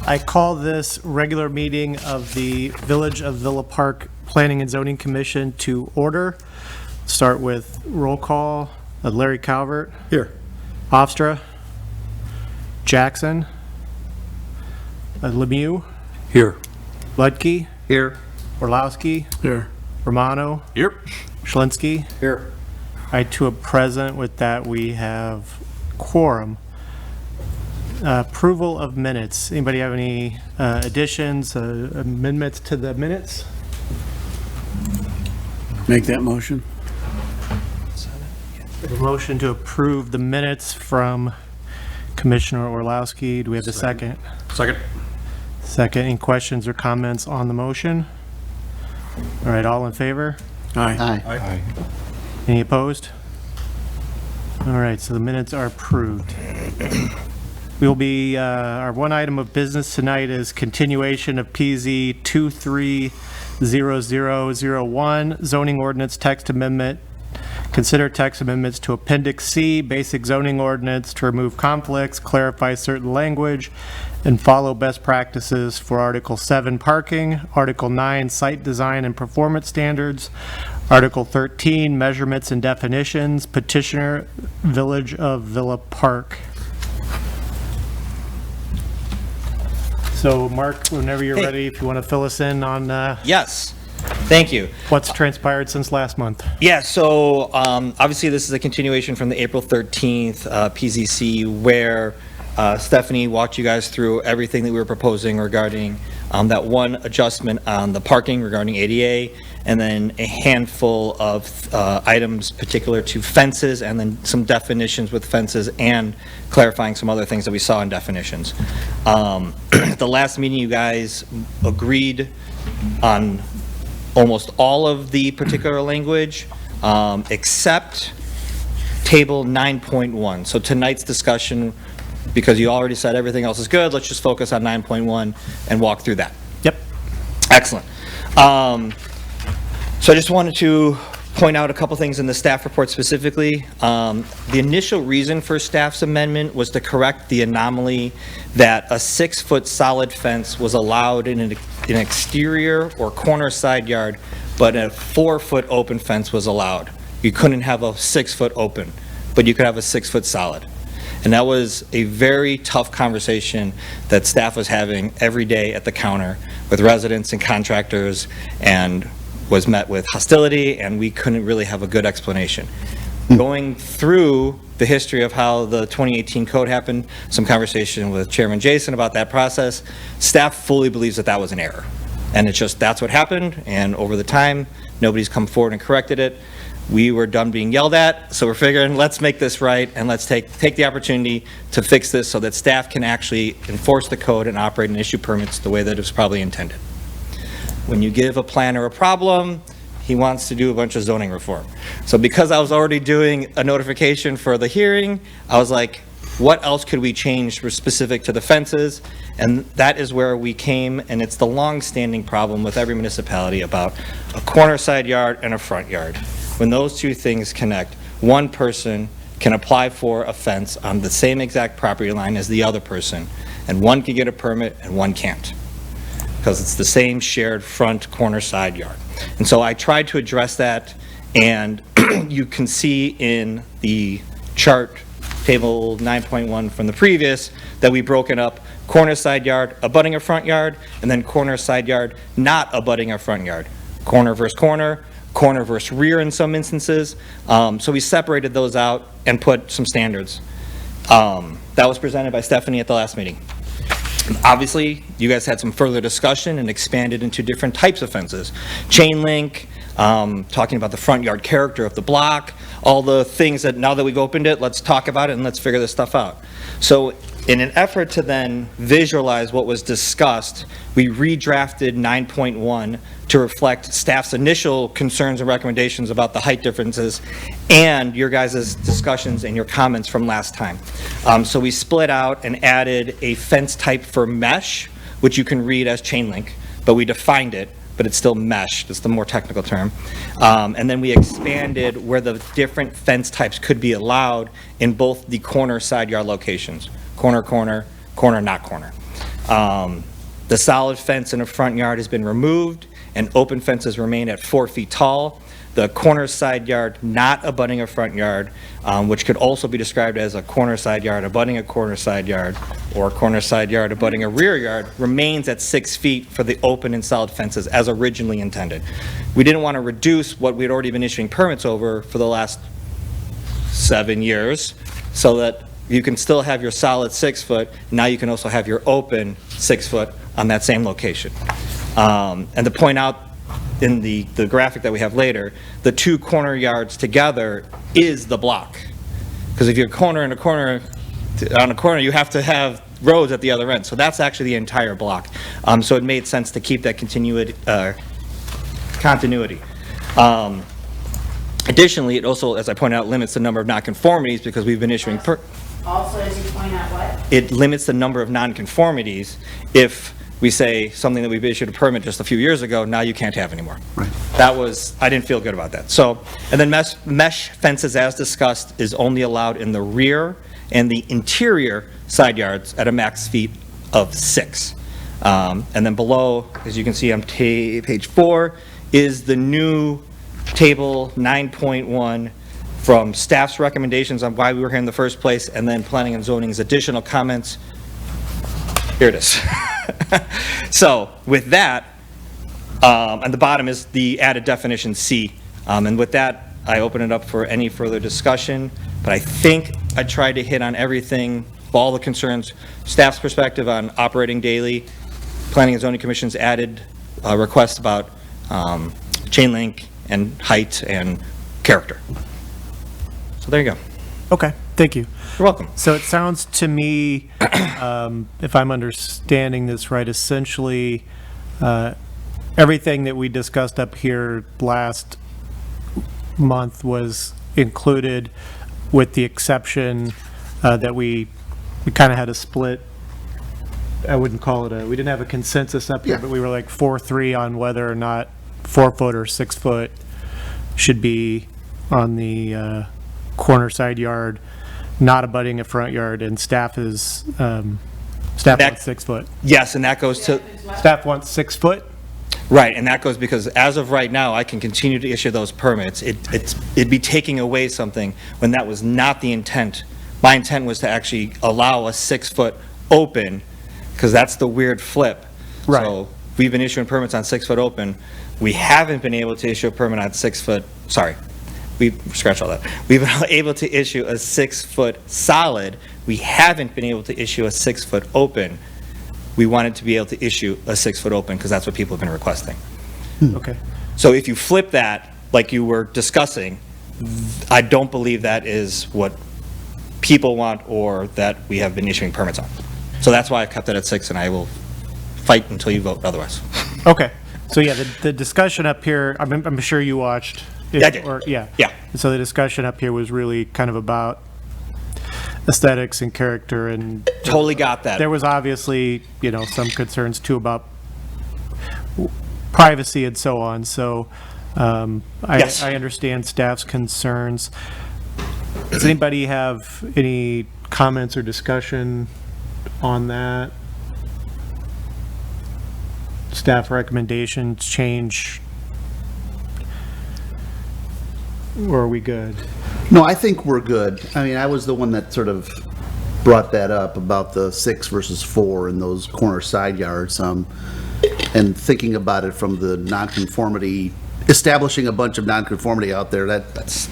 I call this regular meeting of the Village of Villa Park Planning and Zoning Commission to order. Start with roll call. Larry Calvert. Here. Hofstra. Jackson. Lemieux. Here. Ludke. Here. Orlowski. Here. Romano. Yep. Schlinsky. Here. I to a present. With that, we have quorum. Approval of minutes. Anybody have any additions, amendments to the minutes? Make that motion. A motion to approve the minutes from Commissioner Orlowski. Do we have a second? Second. Second. Any questions or comments on the motion? All right, all in favor? Aye. Aye. Any opposed? All right, so the minutes are approved. We'll be, our one item of business tonight is continuation of PZ 230001, zoning ordinance text amendment. Consider text amendments to Appendix C, basic zoning ordinance to remove conflicts, clarify certain language, and follow best practices for Article 7 parking, Article 9 site design and performance standards, Article 13 measurements and definitions, petitioner Village of Villa Park. So Mark, whenever you're ready, if you want to fill us in on Yes, thank you. what's transpired since last month. Yeah, so obviously this is a continuation from the April 13th PZC where Stephanie walked you guys through everything that we were proposing regarding that one adjustment on the parking regarding ADA, and then a handful of items particular to fences, and then some definitions with fences, and clarifying some other things that we saw in definitions. The last meeting, you guys agreed on almost all of the particular language, except table 9.1. So tonight's discussion, because you already said everything else is good, let's just focus on 9.1 and walk through that. Yep. Excellent. So I just wanted to point out a couple things in the staff report specifically. The initial reason for staff's amendment was to correct the anomaly that a 6-foot solid fence was allowed in an exterior or corner side yard, but a 4-foot open fence was allowed. You couldn't have a 6-foot open, but you could have a 6-foot solid. And that was a very tough conversation that staff was having every day at the counter with residents and contractors, and was met with hostility, and we couldn't really have a good explanation. Going through the history of how the 2018 code happened, some conversation with Chairman Jason about that process, staff fully believes that that was an error. And it's just, that's what happened, and over the time, nobody's come forward and corrected it. We were done being yelled at, so we're figuring, let's make this right, and let's take the opportunity to fix this so that staff can actually enforce the code and operate and issue permits the way that it was probably intended. When you give a planner a problem, he wants to do a bunch of zoning reform. So because I was already doing a notification for the hearing, I was like, what else could we change for specific to the fences? And that is where we came, and it's the long-standing problem with every municipality about a corner side yard and a front yard. When those two things connect, one person can apply for a fence on the same exact property line as the other person, and one can get a permit and one can't, because it's the same shared front corner side yard. And so I tried to address that, and you can see in the chart, table 9.1 from the previous, that we broken up corner side yard abutting a front yard, and then corner side yard not abutting a front yard. Corner versus corner, corner versus rear in some instances. So we separated those out and put some standards. That was presented by Stephanie at the last meeting. Obviously, you guys had some further discussion and expanded into different types of fences. Chain link, talking about the front yard character of the block, all the things that now that we've opened it, let's talk about it and let's figure this stuff out. So in an effort to then visualize what was discussed, we redrafted 9.1 to reflect staff's initial concerns and recommendations about the height differences and your guys' discussions and your comments from last time. So we split out and added a fence type for mesh, which you can read as chain link, but we defined it, but it's still mesh. That's the more technical term. And then we expanded where the different fence types could be allowed in both the corner side yard locations. Corner, corner, corner, not corner. The solid fence in the front yard has been removed, and open fences remain at 4 feet tall. The corner side yard not abutting a front yard, which could also be described as a corner side yard abutting a corner side yard, or a corner side yard abutting a rear yard, remains at 6 feet for the open and solid fences as originally intended. We didn't want to reduce what we'd already been issuing permits over for the last 7 years, so that you can still have your solid 6 foot, now you can also have your open 6 foot on that same location. And to point out in the graphic that we have later, the 2 corner yards together is the block. Because if you're corner and a corner, on a corner, you have to have roads at the other end. So that's actually the entire block. So it made sense to keep that continuity. Additionally, it also, as I pointed out, limits the number of nonconformities because we've been issuing Also, as you point out, what? it limits the number of nonconformities if we say something that we've issued a permit just a few years ago, now you can't have anymore. Right. That was, I didn't feel good about that. So, and then mesh fences, as discussed, is only allowed in the rear and the interior side yards at a max feet of 6. And then below, as you can see on page 4, is the new table 9.1 from staff's recommendations on why we were here in the first place, and then planning and zoning's additional comments. Here it is. So with that, on the bottom is the added definition C. And with that, I open it up for any further discussion, but I think I tried to hit on everything, all the concerns, staff's perspective on operating daily, Planning and Zoning Commission's added requests about chain link and height and character. So there you go. Okay, thank you. You're welcome. So it sounds to me, if I'm understanding this right, essentially, everything that we discussed up here last month was included, with the exception that we kind of had a split. I wouldn't call it we didn't have a consensus up here, Yeah. but we were like 4-3 on whether or not 4 foot or 6 foot should be on the corner side yard, not abutting a front yard, and staff is, staff wants 6 foot. Yes, and that goes to, Staff wants 6 foot? right, and that goes because as of right now, I can continue to issue those permits. It'd be taking away something when that was not the intent. My intent was to actually allow a 6 foot open, because that's the weird flip. Right. So we've been issuing permits on 6 foot open. We haven't been able to issue a permit on 6 foot, sorry, we scratched all that. We've been able to issue a 6 foot solid. We haven't been able to issue a 6 foot open. We wanted to be able to issue a 6 foot open because that's what people have been requesting. Okay. So if you flip that, like you were discussing, I don't believe that is what people want or that we have been issuing permits on. So that's why I've kept it at 6, and I will fight until you vote otherwise. Okay. So yeah, the discussion up here, I'm sure you watched. Yeah, I did. Yeah. Yeah. So the discussion up here was really kind of about aesthetics and character, and Totally got that. there was obviously, some concerns too about privacy and so on. So Yes. I understand staff's concerns. Does anybody have any comments or discussion on that? Staff recommendations change? Or are we good? No, I think we're good. I mean, I was the one that sort of brought that up about the 6 versus 4 in those corner side yards. And thinking about it from the nonconformity, establishing a bunch of nonconformity out there, that's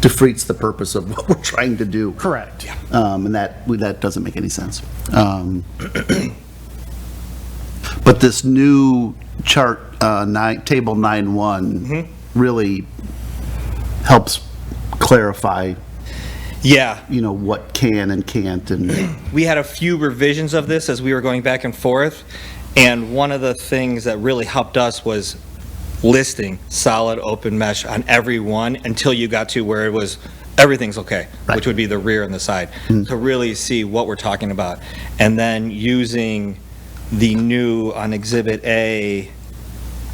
defeats the purpose of what we're trying to do. Correct. And that doesn't make any sense. But this new chart, table 9.1, really helps clarify, Yeah. what can and can't, and We had a few revisions of this as we were going back and forth, and one of the things that really helped us was listing solid open mesh on every one until you got to where it was everything's okay, Right. which would be the rear and the side, to really see what we're talking about. And then using the new on Exhibit A,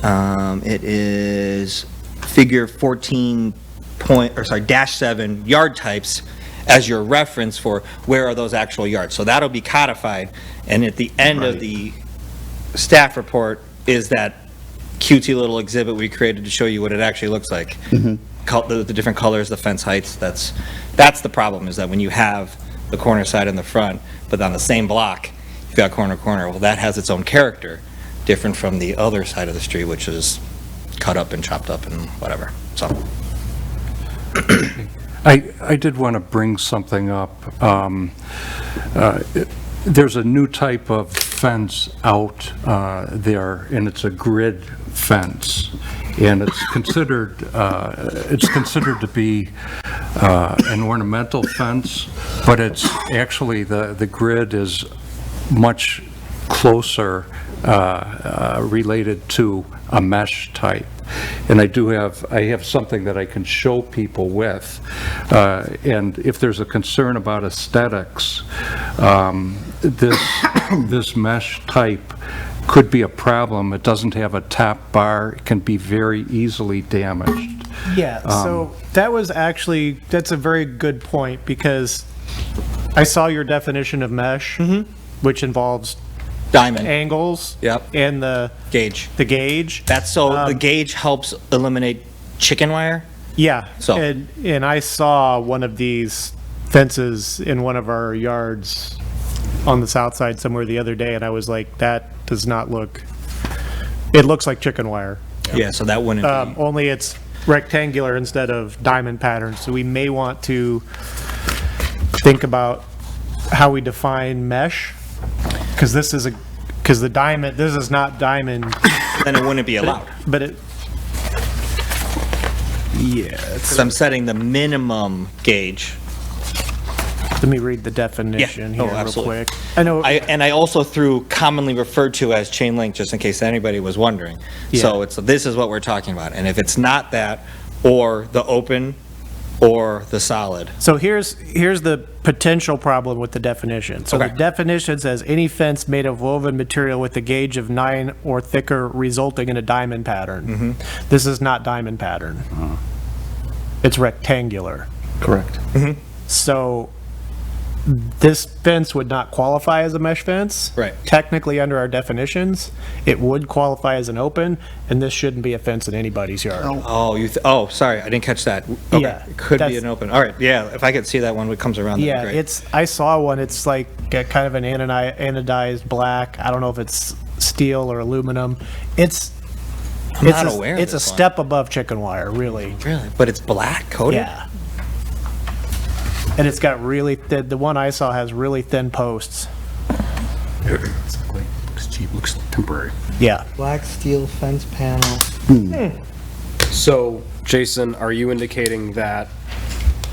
it is figure 14 -7 yard types as your reference for where are those actual yards. So that'll be codified, and at the end of the staff report is that cutesy little exhibit we created to show you what it actually looks like. The different colors, the fence heights, that's the problem, is that when you have the corner side in the front, but on the same block, you've got corner, well, that has its own character, different from the other side of the street, which is cut up and chopped up and whatever, so. I did want to bring something up. There's a new type of fence out there, and it's a grid fence. And it's considered to be an ornamental fence, but it's actually, the grid is much closer related to a mesh type. And I have something that I can show people with. And if there's a concern about aesthetics, this mesh type could be a problem. It doesn't have a top bar. It can be very easily damaged. Yeah, so that's a very good point, because I saw your definition of mesh, which involves Diamond. angles. Yep. And the Gauge. gauge. That's the gauge helps eliminate chicken wire. Yeah. So- And I saw one of these fences in one of our yards on the south side somewhere the other day, and I was like, that does not look, it looks like chicken wire. Yeah, so that wouldn't be. Only it's rectangular instead of diamond pattern. So we may want to think about how we define mesh, because this is not diamond, Then it wouldn't be allowed. but it, yeah, Because I'm setting the minimum gauge. let me read the definition Yeah. Oh, here real absolutely. quick. I know, And I also threw commonly referred to as chain link, just in case anybody was wondering. So this is what we're talking about. And if it's not that, or the open, or the solid. so here's the potential problem with the definition. So the Okay. definition says any fence made of woven material with a gauge of 9 or thicker resulting in a diamond pattern. This is not diamond pattern. It's rectangular. Correct. So this fence would not qualify as a mesh fence. Right. Technically, under our definitions, it would qualify as an open, and this shouldn't be a fence in anybody's yard. Oh, sorry, I didn't catch that. Okay, Yeah, it could be that's- an open. All right, yeah, if I could see that one when it comes around, that'd Yeah, be great. I saw one, it's like got kind of an anodized black. I don't know if it's steel or aluminum. I'm not aware of It's a this one. step above chicken wire, really. Really? But it's black coated? Yeah. And it's got really thin, the one I saw has really thin posts. Looks cheap, looks temporary. Yeah. Black steel fence panel. So, Jason, are you indicating that,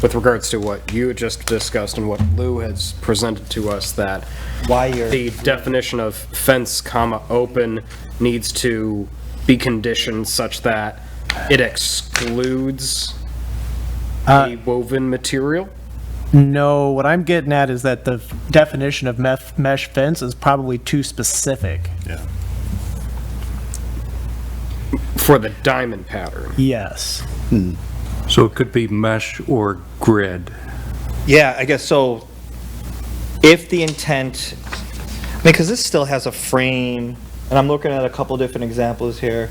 with regards to what you just discussed and what Lou has presented to us, that the definition of fence, open needs to be conditioned such that it excludes a woven material? No, what I'm getting at is that the definition of mesh fence is probably too specific. For the diamond pattern? Yes. So it could be mesh or grid. Yeah, I guess so. If the intent, because this still has a frame, and I'm looking at a couple different examples here.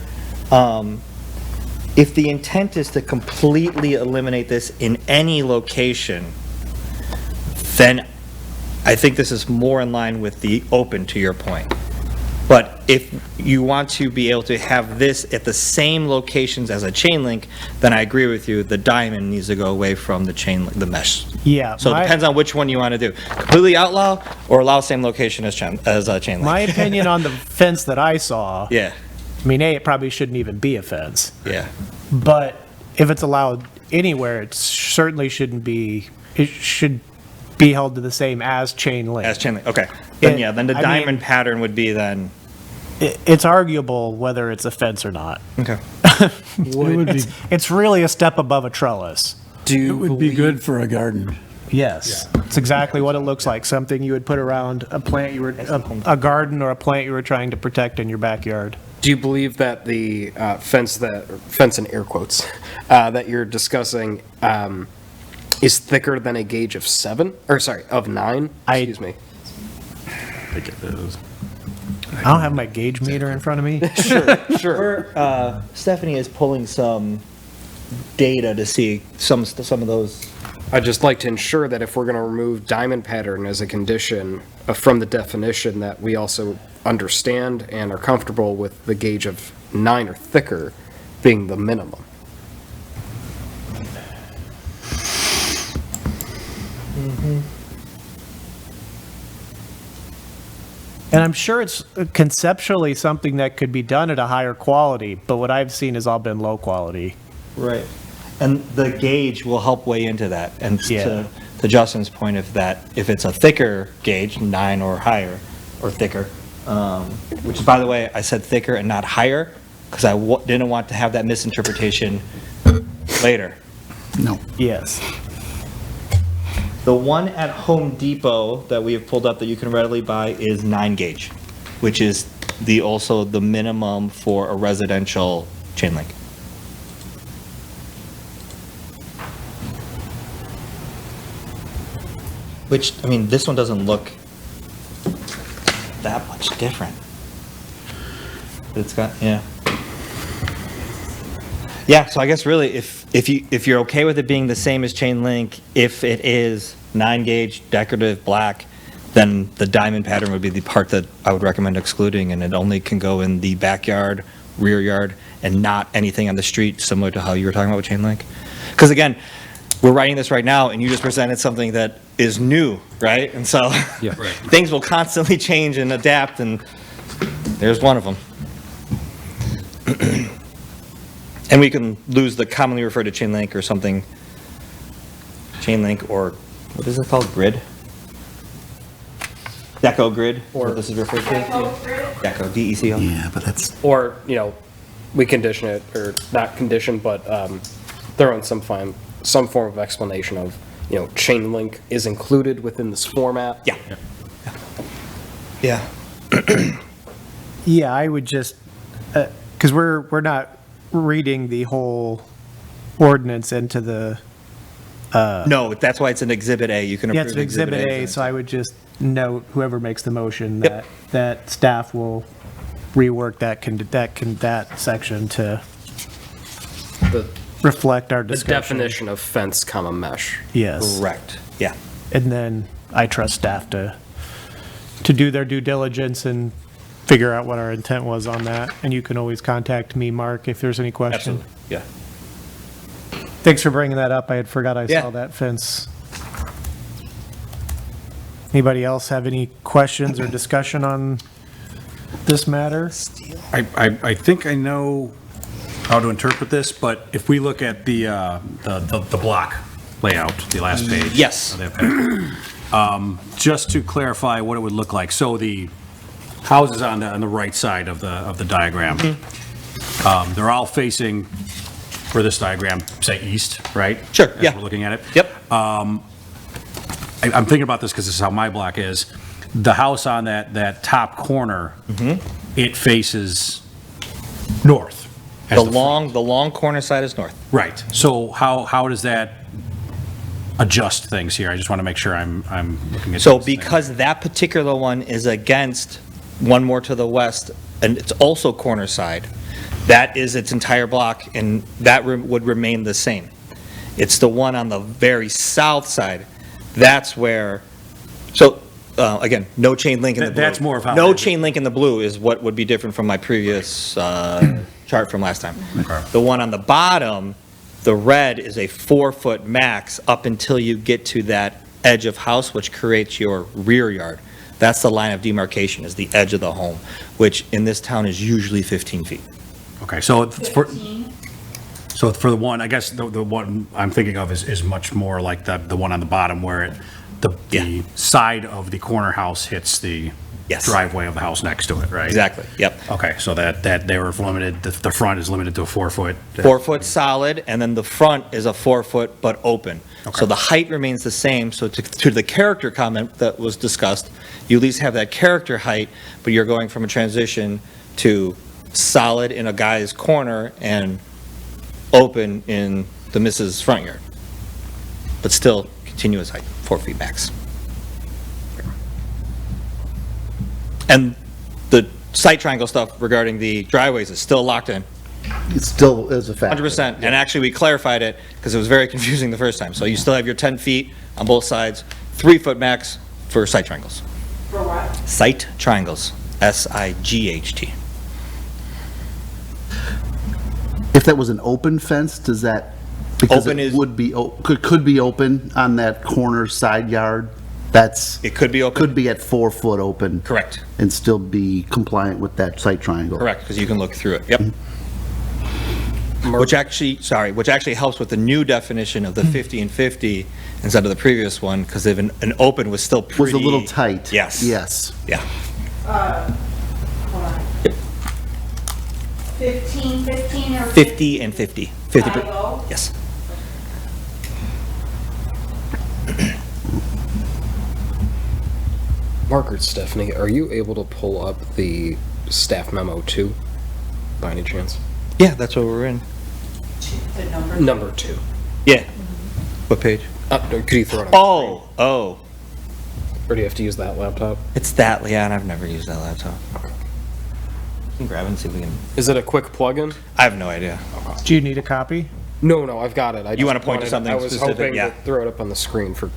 If the intent is to completely eliminate this in any location, then I think this is more in line with the open, to your point. But if you want to be able to have this at the same locations as a chain link, then I agree with you, the diamond needs to go away from the chain, the mesh. Yeah. So it depends on which one you want to do. Completely outlaw or allow same location as a chain link? My opinion on the fence that I saw, Yeah, I mean, A, it probably shouldn't even be a fence. yeah. But if it's allowed anywhere, it certainly shouldn't be, it should be held to the same as chain link. As chain link, okay. Then, It- yeah, then the I mean- diamond pattern would be then, It's arguable whether it's a fence or not. okay. It's really a step above a trellis. It would be good for a garden. Yes. It's exactly what it looks like, something you would put around a plant you were, a garden or a plant you were trying to protect in your backyard. Do you believe that the fence in air quotes, that you're discussing is thicker than a gauge of 7, or sorry, of 9, excuse me. I don't have my gauge meter in front of me. Sure. Stephanie is pulling some data to see some of those. I'd just like to ensure that if we're going to remove diamond pattern as a condition from the definition, that we also understand and are comfortable with the gauge of 9 or thicker being the minimum. And I'm sure it's conceptually something that could be done at a higher quality, but what I've seen has all been low quality. Right. And the gauge will help weigh into that. And Yeah. to Justin's point, if it's a thicker gauge, 9 or higher, or thicker, which by the way, I said thicker and not higher, because I didn't want to have that misinterpretation later. No. Yes. The one at Home Depot that we have pulled up that you can readily buy is 9 gauge, which is also the minimum for a residential chain link. Which, I mean, this one doesn't look that much different. But it's got, yeah. Yeah, so I guess really, if you're okay with it being the same as chain link, if it is 9 gauge, decorative, black, then the diamond pattern would be the part that I would recommend excluding, and it only can go in the backyard, rear yard, and not anything on the street, similar to how you were talking about with chain link. Because again, we're writing this right now, and you just presented something that is new, right? And so things will constantly change and adapt, and there's one of them. And we can lose the commonly referred to chain link or something, chain link, or what is it called, grid? Deco grid, or what this is referred to? Deco, D-E-C-O. Yeah, but that's, Or, we condition it, or not condition, but throw in some form of explanation of, chain link is included within this format. Yeah. Yeah. Yeah, I would just, because we're not reading the whole ordinance into the, No, that's why it's an Exhibit A. You can yeah, approve it's an Exhibit A, so I would just note, whoever makes the motion, Yep. that staff will rework that section to The reflect our the discussion. definition of fence, mesh. Yes. Correct. Yeah. And then I trust staff to do their due diligence and figure out what our intent was on that. And you can always contact me, Mark, if there's any question. Absolutely. Yeah. Thanks for bringing that up. I had forgot I Yeah. saw that fence. Anybody else have any questions or discussion on this matter? I think I know how to interpret this, but if we look at the block layout, the last page. Yes. of that pack, just to clarify what it would look like. So the houses on the right side of the diagram, they're all facing, for this diagram, say east, right? Sure, As yeah. we're looking at it. Yep. I'm thinking about this because this is how my block is. The house on that top corner, it faces north. as The front. long corner side is north. Right. So how does that adjust things here? I just want to make sure I'm looking at. So these things. because that particular one is against one more to the west, and it's also corner side, that is its entire block, and that would remain the same. It's the one on the very south side, that's where, so, again, no chain link in the blue. That's more of how- No chain link in the blue is what would be different from my previous chart from last time. Okay. The one on the bottom, the red is a 4-foot max up until you get to that edge of house, which creates your rear yard. That's the line of demarcation, is the edge of the home, which in this town is usually 15 feet. Okay, so it's for, 15. so for the one, I guess the one I'm thinking of is much more like the one on the bottom where the Yeah. side of the corner house hits the Yes. driveway of the house next to it, right? Exactly, yep. Okay, so that they were limited, the front is limited to a 4-foot. 4-foot solid, and then the front is a 4-foot but open. Okay. So the height remains the same, so to the character comment that was discussed, you at least have that character height, but you're going from a transition to solid in a guy's corner and open in the missus' front yard. but still continuous height, 4 feet max. And the site triangle stuff regarding the driveways is still locked in, It still is a fact. 100%. And actually, we clarified it because it was very confusing the first time. So you still have your 10 feet on both sides, 3-foot max for site triangles. For what? Site triangles, SIGHT. If that was an open fence, does that, because Open it is- would be, could be open on that corner side yard, that's, It could be open? could be at 4 foot open. Correct, And still be compliant with that site triangle. correct, because you can look through it, yep. Which actually helps with the new definition of the 50 and 50 instead of the previous one, because if an open was still Was pretty... a little tight. Yes. Yes. Yeah. Hold on. 15, 15 or? 50 and 50. 50 per- 50? Yes. Margaret, Stephanie, are you able to pull up the staff memo too, by any chance? Yeah, that's what we're in. The number? Number 2. Yeah. What page? Could you throw it on? Oh, Or do you have to use that laptop? it's that, yeah, and I've never used that laptop. Can grab it and see if we can... Is it a quick plugin? I have no idea. Do you need a copy? No, I've got it. I just wanna point to wanted- something I was specific, hoping yeah. to throw it up on the screen for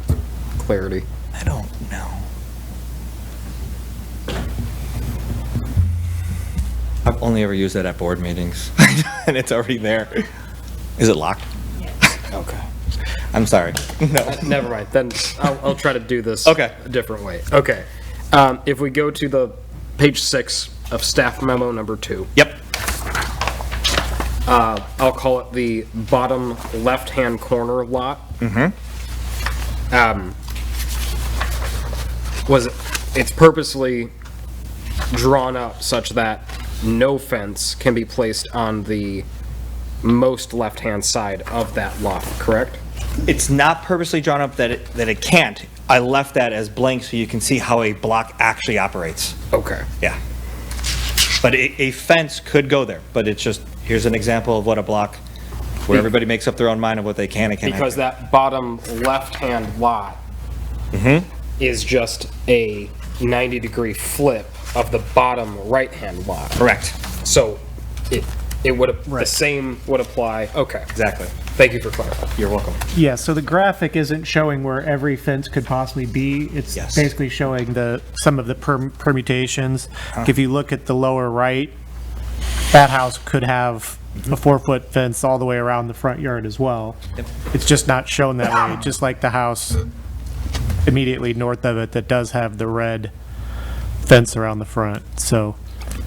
clarity. I don't know. I've only ever used it at board meetings, and it's already there. Is it locked? Okay. I'm sorry. No. Never mind. Then I'll try to do this Okay. a different way. Okay. If we go to the page 6 of staff memo number 2, Yep. I'll call it the bottom left-hand corner lot. It's purposely drawn up such that no fence can be placed on the most left-hand side of that lot, correct? It's not purposely drawn up that it can't. I left that as blank so you can see how a block actually operates. Okay. Yeah. But a fence could go there, but it's just, here's an example of what a block, where everybody makes up their own mind of what they can and can't. Because that bottom left-hand lot is just a 90-degree flip of the bottom right-hand lot. Correct. So it would, the same would apply. Okay. Exactly. Thank you for clarifying. You're welcome. Yeah, so the graphic isn't showing where every fence could possibly be. It's Yes. basically showing some of the permutations. If you look at the lower right, that house could have a 4-foot fence all the way around the front yard as well. Yep. It's just not shown that way, just like the house immediately north of it that does have the red fence around the front, so.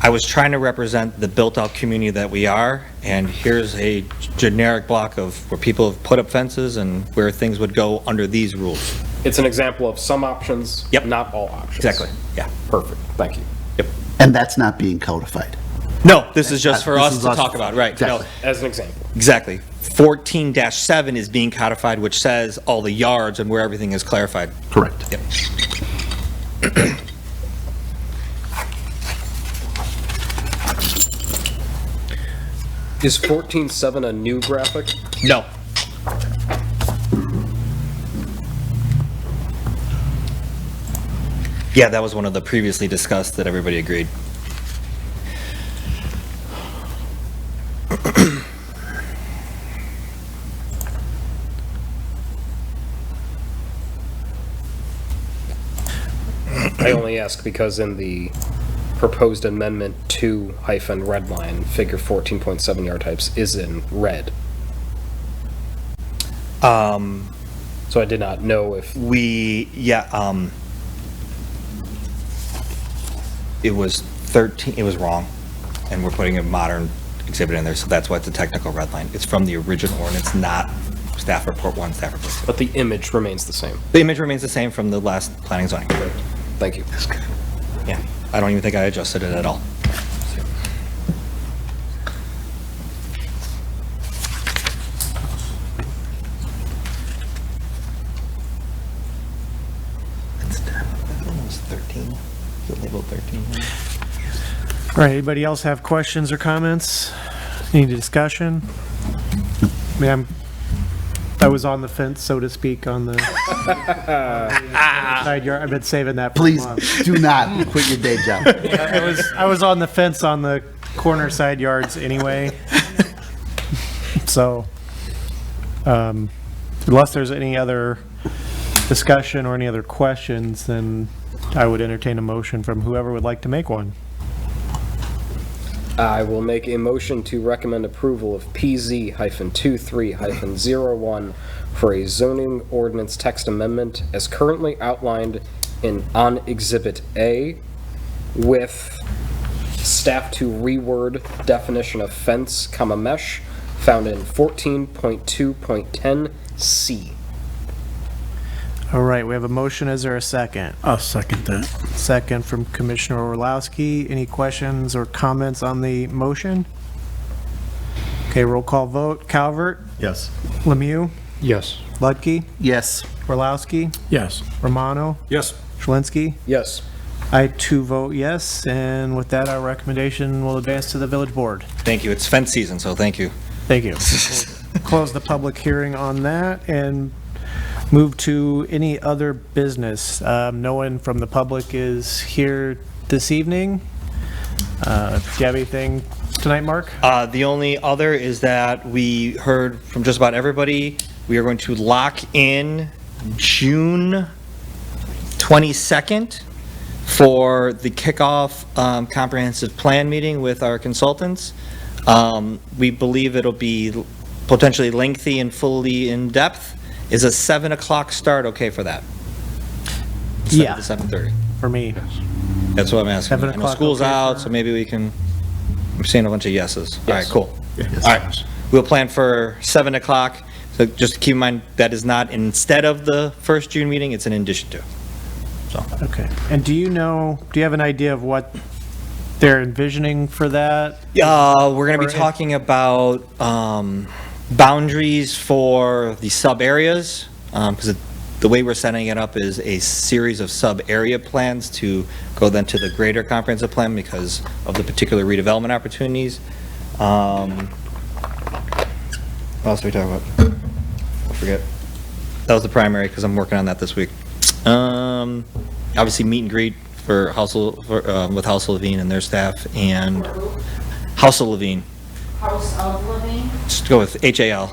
I was trying to represent the built-out community that we are, and here's a generic block of where people have put up fences and where things would go under these rules. It's an example of some options, Yep. not all options. Exactly, yeah. Perfect. Thank you. Yep. And that's not being codified. No, this is just for This us is to us. talk about, right? No, Exactly. As an example. exactly. 14-7 is being codified, which says all the yards and where everything is clarified. Correct. Yep. Is 14.7 a new graphic? No. Yeah, that was one of the previously discussed that everybody agreed. I only ask because in the proposed amendment 2 hyphen red line, figure 14.7 yard types is in red. So I did not know if, It was 13, it was wrong, and we're putting a modern exhibit in there, so that's why it's a technical red line. It's from the original ordinance, not staff report 1, staff report 2. but the image remains the same. The image remains the same from the last planning and zoning. Thank you. Yeah, I don't even think I adjusted it at all. That one was 13. Is it labeled 13? All right, anybody else have questions or comments? Any discussion? I mean, I was on the fence, so to speak, on the side yard. I've been saving that for Please months. do not quit your day job. I was on the fence on the corner side yards anyway. So, unless there's any other discussion or any other questions, then I would entertain a motion from whoever would like to make one. I will make a motion to recommend approval of PZ-23-01 for a zoning ordinance text amendment as currently outlined on Exhibit A, with staff to reword definition of fence, mesh, found in 14.2.10C. All right, we have a motion. Is there a second? I'll second that. Second from Commissioner Orlowski. Any questions or comments on the motion? Okay, roll call vote. Calvert, Yes. Lemieux, Yes. Ludke, Yes. Orlowski, Yes. Romano, Yes. Schlinsky. Yes. I too vote yes, and with that, our recommendation will advance to the village board. Thank you. It's fence season, so thank you. Thank you. We'll close the public hearing on that and move to any other business. No one from the public is here this evening. Do you have anything tonight, Mark? The only other is that we heard from just about everybody, we are going to lock in June 22nd for the kickoff comprehensive plan meeting with our consultants. We believe it'll be potentially lengthy and fully in-depth. Is a 7 o'clock start okay for that? Yeah. 7 to 7:30. For me. That's what I'm asking. 7 I know o'clock school's okay out, for- so maybe we can, I'm seeing a bunch of yeses. All right, cool. Yes. All right, we'll plan for 7 o'clock. So just keep in mind, that is not instead of the first June meeting, it's in addition to. So, Okay. And do you have an idea of what they're envisioning for that? we're gonna Or be talking about, boundaries for the sub-areas, because the way we're setting it up is a series of sub-area plans to go then to the greater comprehensive plan because of the particular redevelopment opportunities. What else are we talking about? I forget. That was the primary, because I'm working on that this week. Obviously, meet and greet for with House of Levine and their staff, and House of Levine. House of Living. Just go with HLA.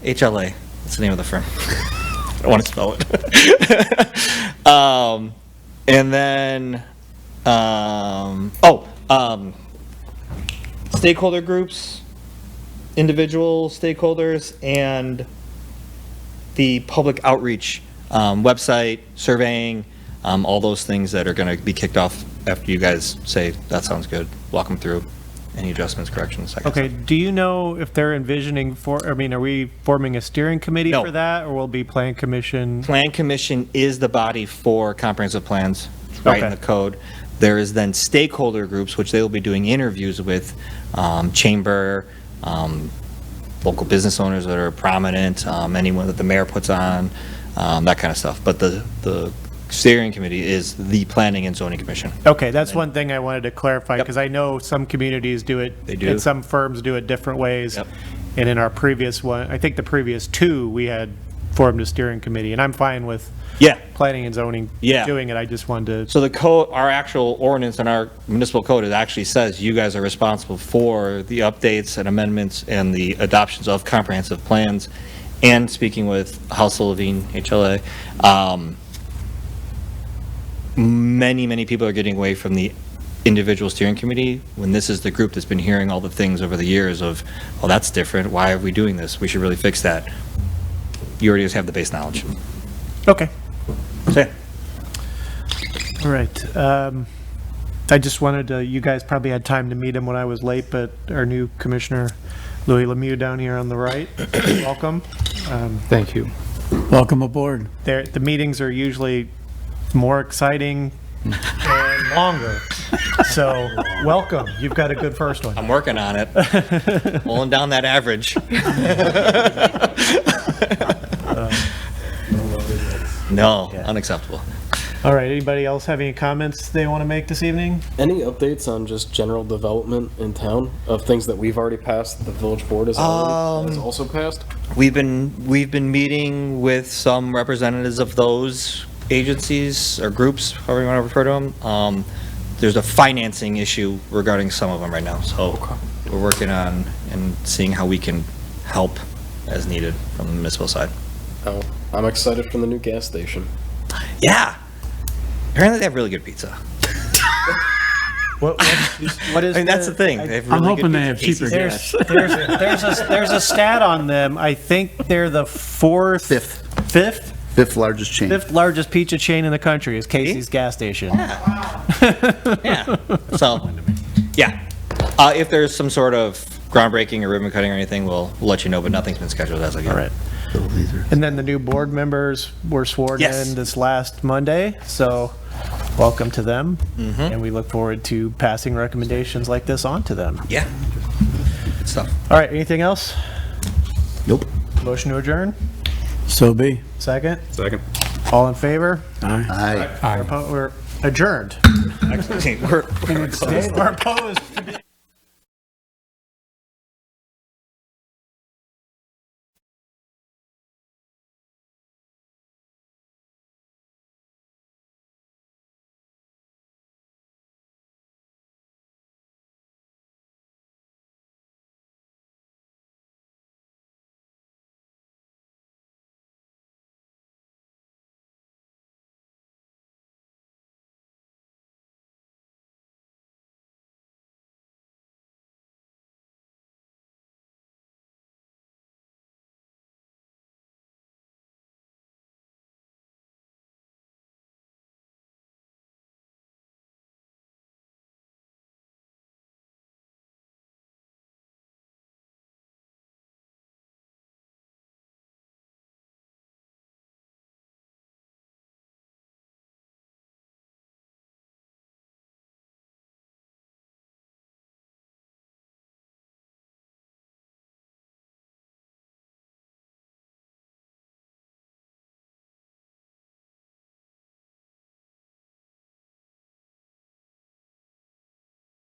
That's the name of the firm. I don't want to spell it. And then, stakeholder groups, individual stakeholders, and the public outreach, website, surveying, all those things that are going to be kicked off after you guys say, that sounds good, walk them through. Any adjustments, corrections, that kind of Okay, do you know if they're envisioning are we forming a steering committee No. for that, or will be plan commission? Plan Commission is the body for comprehensive plans, right in Okay. the code. There is then stakeholder groups, which they will be doing interviews with, chamber, local business owners that are prominent, anyone that the mayor puts on, that kind of stuff. But the steering committee is the Planning and Zoning Commission. Okay, that's one thing I wanted to clarify, because I know some communities do it. They do. And some firms do it different ways. Yep. And in our previous one, I think the previous two, we had formed a steering committee, and I'm fine with Yeah. planning and zoning Yeah. doing it. I just wanted to, So the code, our actual ordinance and our municipal code, it actually says you guys are responsible for the updates and amendments and the adoptions of comprehensive plans. And speaking with House of Levine, HLA, many people are getting away from the individual steering committee when this is the group that's been hearing all the things over the years of, well, that's different. Why are we doing this? We should really fix that. You already just have the base knowledge. okay, So, yeah. all right. I just wanted to, you guys probably had time to meet him when I was late, but our new commissioner, Louis Lemieux down here on the right, welcome. Thank you. Welcome aboard. The meetings are usually more exciting and longer. So, welcome. You've got a good first one. I'm working on it. Pulling down that average. No, unacceptable. All right, anybody else have any comments they want to make this evening? Any updates on just general development in town of things that we've already passed, that the village board has also passed? We've been meeting with some representatives of those agencies or groups, however you want to refer to them. There's a financing issue regarding some of them right now, so we're working on and seeing how we can help as needed from the municipal side. Oh, I'm excited for the new gas station. Yeah. Apparently they have really good pizza. What is? I mean, that's the thing. They have really I'm good hoping they pizza. have cheaper Casey's- gas. There's a stat on them. I think they're the fifth largest chain. fifth largest pizza chain in the country is Casey's gas station. Yeah. So, yeah. If there's some sort of groundbreaking or ribbon cutting or anything, we'll let you know, but nothing's been scheduled as of yet. All right. And then the new board members were sworn Yes. in this last Monday, so welcome to them. And we look forward to passing recommendations like this on to them. Yeah. Good stuff. All right, anything else? Nope. Motion to adjourn? So be. Second? Second. All in favor? Aye. We're adjourned. We're We're opposed.